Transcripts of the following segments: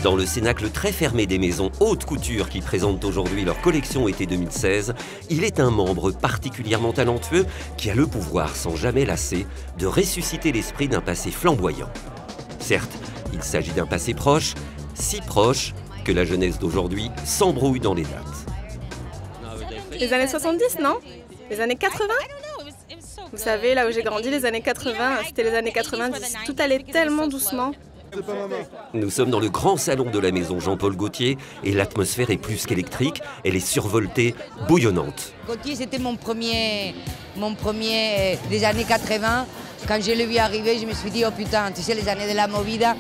Dans le cénacle très fermé des maisons haute couture qui présentent aujourd'hui leur collection été 2016, il est un membre particulièrement talentueux qui a le pouvoir, sans jamais lasser, de ressusciter l'esprit d'un passé flamboyant. Certes, il s'agit d'un passé proche, si proche que la jeunesse d'aujourd'hui s'embrouille dans les dates. Les années 70, non? Les années 80? Vous savez, là où j'ai grandi, les années 80, c'était les années 90. Tout allait tellement doucement. Nous sommes dans le grand salon de la maison Jean-Paul Gaultier et l'atmosphère est plus qu'électrique, elle est survoltée, bouillonnante. Gaultier, c'était mon premier des années 80. Quand je l'ai vu arriver, je me suis dit, oh putain, tu sais, les années de la Movida,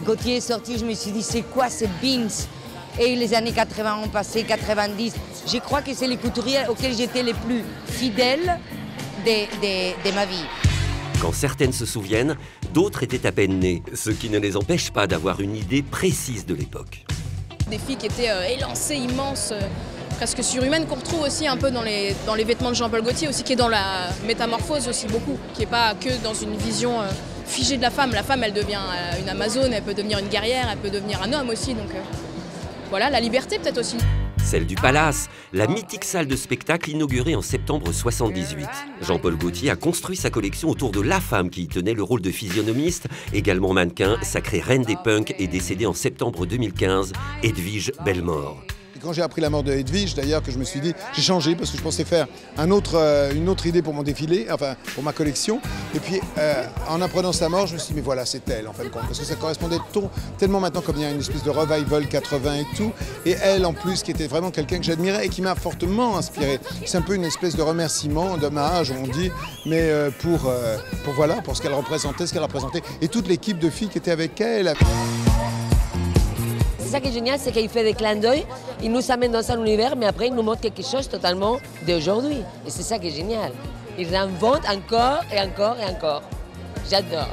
Gaultier est sorti, je me suis dit, c'est quoi ces beans? Et les années 80 ont passé, 90. Je crois que c'est les couturiers auxquels j'étais les plus fidèles de ma vie. Quand certaines se souviennent, d'autres étaient à peine nées, ce qui ne les empêche pas d'avoir une idée précise de l'époque. Des filles qui étaient élancées, immenses, presque surhumaines, qu'on retrouve aussi un peu dans les vêtements de Jean-Paul Gaultier, aussi qui est dans la métamorphose aussi beaucoup, qui n'est pas que dans une vision figée de la femme. La femme, elle devient une amazone, elle peut devenir une guerrière, elle peut devenir un homme aussi, donc voilà, la liberté peut-être aussi. Celle du Palace, la mythique salle de spectacle inaugurée en septembre 78. Jean-Paul Gaultier a construit sa collection autour de la femme qui y tenait le rôle de physionomiste, également mannequin, sacrée reine des punks et décédée en septembre 2015, Edwige Bellemare. Et quand j'ai appris la mort de Edwige, d'ailleurs, que je me suis dit, j'ai changé parce que je pensais faire une autre idée pour mon défilé, enfin pour ma collection. Et puis en apprenant sa mort, je me suis dit, mais voilà, c'est elle en fin de compte. Parce que ça correspondait tellement maintenant comme il y a une espèce de revival 80 et tout. Et elle en plus, qui était vraiment quelqu'un que j'admirais et qui m'a fortement inspiré. C'est un peu une espèce de remerciement, d'hommage, on dit, mais pour ce qu'elle représentait, ce qu'elle représentait. Et toute l'équipe de filles qui était avec elle. C'est ça qui est génial, c'est qu'il fait des clins d'œil, il nous amène dans un univers, mais après il nous montre quelque chose totalement d'aujourd'hui. Et c'est ça qui est génial. Il réinvente encore et encore et encore. J'adore.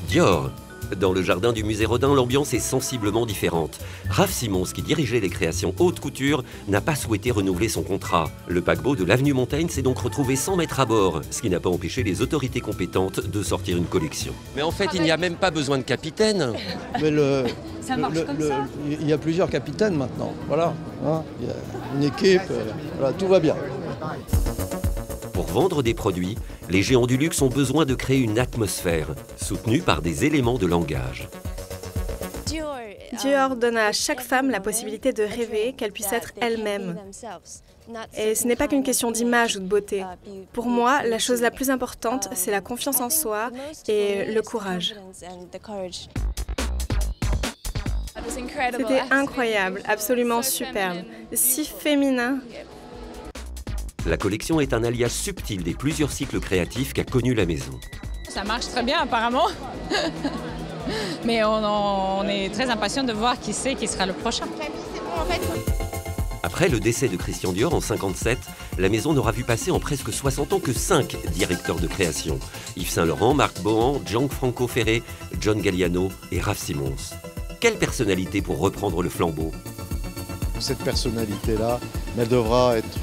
Dior. Dans le jardin du musée Rodin, l'ambiance est sensiblement différente. Raph Simons, qui dirigeait les créations haute couture, n'a pas souhaité renouveler son contrat. Le paquebot de l'avenue Montaigne s'est donc retrouvé sans maître à bord, ce qui n'a pas empêché les autorités compétentes de sortir une collection. Mais en fait, il n'y a même pas besoin de capitaine. Mais ça marche comme ça. Il y a plusieurs capitaines maintenant, voilà. Hein, il y a une équipe, voilà, tout va bien. Pour vendre des produits, les géants du luxe ont besoin de créer une atmosphère, soutenue par des éléments de langage. Dior donne à chaque femme la possibilité de rêver qu'elle puisse être elle-même. Et ce n'est pas qu'une question d'image ou de beauté. Pour moi, la chose la plus importante, c'est la confiance en soi et le courage. C'était incroyable, absolument superbe, si féminin. La collection est un alliage subtil des plusieurs cycles créatifs qu'a connu la maison. Ça marche très bien apparemment, mais on est très impatient de voir qui sera le prochain. Après le décès de Christian Dior en 1957, la maison n'aura vu passer en presque 60 ans que 5 directeurs de création. Yves Saint Laurent, Marc Bohan, Gianfranco Ferré, John Galliano et Raph Simons. Quelle personnalité pour reprendre le flambeau? Cette personnalité-là, elle devra être...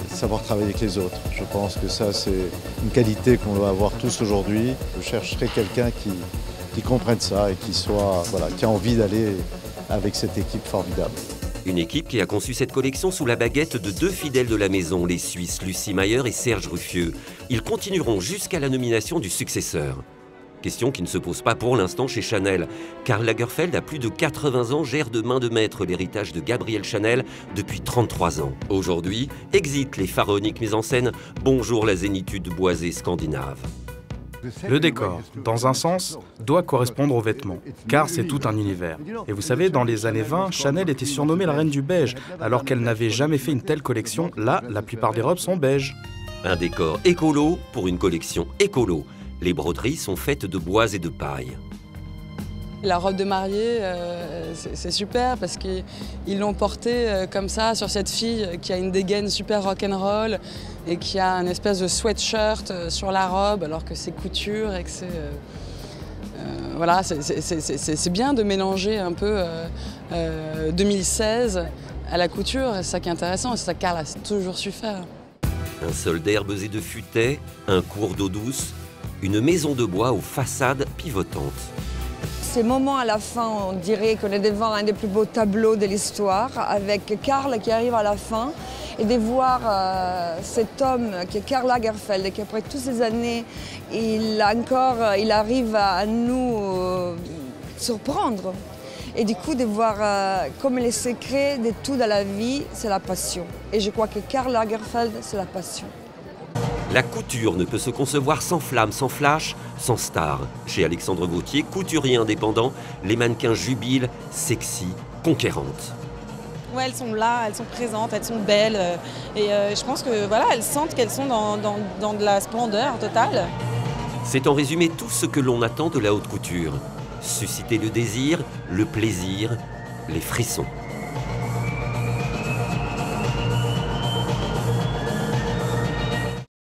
savoir travailler avec les autres. Je pense que ça, c'est une qualité qu'on doit avoir tous aujourd'hui. Je chercherai quelqu'un qui comprenne ça et qui a envie d'aller avec cette équipe formidable. Une équipe qui a conçu cette collection sous la baguette de 2 fidèles de la maison, les Suisses Lucie Mayer et Serge Ruffieux. Ils continueront jusqu'à la nomination du successeur. Question qui ne se pose pas pour l'instant chez Chanel. Karl Lagerfeld, à plus de 80 ans, gère de main de maître l'héritage de Gabrielle Chanel depuis 33 ans. Aujourd'hui, exit les pharaoniques mises en scène. Bonjour la zénitude boisée scandinave. Le décor, dans un sens, doit correspondre aux vêtements, car c'est tout un univers. Et vous savez, dans les années 20, Chanel était surnommée la reine du beige, alors qu'elle n'avait jamais fait une telle collection. Là, la plupart des robes sont beige. Un décor écolo pour une collection écolo. Les broderies sont faites de bois et de paille. La robe de mariée, c'est super parce qu'ils l'ont portée comme ça sur cette fille qui a une dégaine super rock'n'roll et qui a une espèce de sweatshirt sur la robe alors que c'est couture et que c'est... voilà, c'est bien de mélanger un peu 2016 à la couture, c'est ça qui est intéressant, c'est ça que Karl a toujours su faire. Un sol d'herbes et de futaies, un cours d'eau douce, une maison de bois aux façades pivotantes. ces moments à la fin, on dirait qu'on est devant un des plus beaux tableaux de l'histoire, avec Karl qui arrive à la fin, et de voir cet homme qui est Karl Lagerfeld, et qu'après toutes ces années, il arrive à nous surprendre. Et du coup, de voir comme les secrets de tout dans la vie, c'est la passion. Et je crois que Karl Lagerfeld, c'est la passion. La couture ne peut se concevoir sans flamme, sans flash, sans star. Chez Alexandre Gauthier, couturier indépendant, les mannequins jubilent, sexy, conquérantes. Ouais, elles sont là, elles sont présentes, elles sont belles. Et je pense que voilà, elles sentent qu'elles sont dans de la splendeur totale. C'est en résumé tout ce que l'on attend de la haute couture. Susciter le désir, le plaisir, les frissons.